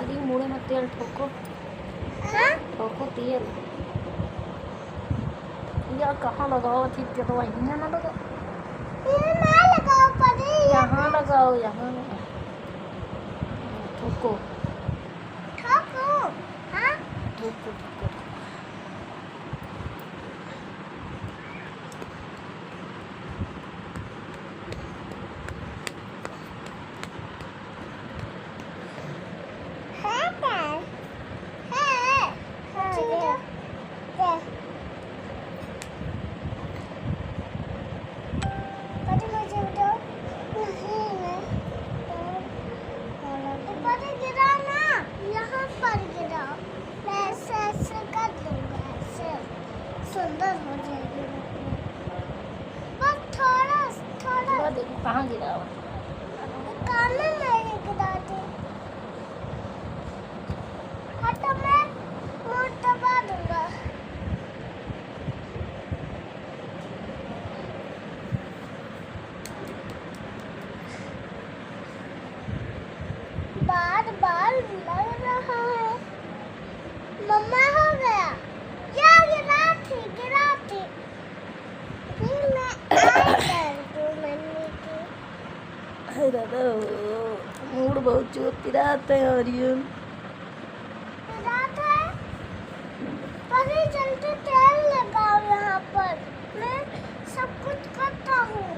दीदी मुड़े में तेल ठोको। हाँ? ठोको तेल। यार कहाँ लगाओ थी तो वहीं ना लगाओ। ये ना लगाओ पड़े। यहाँ लगाओ, यहाँ ठोको ठोको। हाँ? ठोको ठोको। है क्या? है। हाँ, ये। पति मुझे दो। नहीं मैं। ऊपर गिरा ना, यहाँ पर गिरा। मैं ऐसे कर दूँगा, ऐसे सुंदर हो जाएगी। बस थोड़ा देखो कहाँ गिरा हुआ। कान में मेरे गिरा दे। हाँ तो मैं मुँह दबा दूँगा। बार लग रहा है। मम्मा हो गया। क्या गिरा थी। फिर मैं आई कर दूँ मम्मी की। अरे दादा मूड बहुत जोर पिराते हैं आर्यन। रात है। पहले जल्दी तेल लगाओ यहाँ पर। मैं सब कुछ करता हूँ।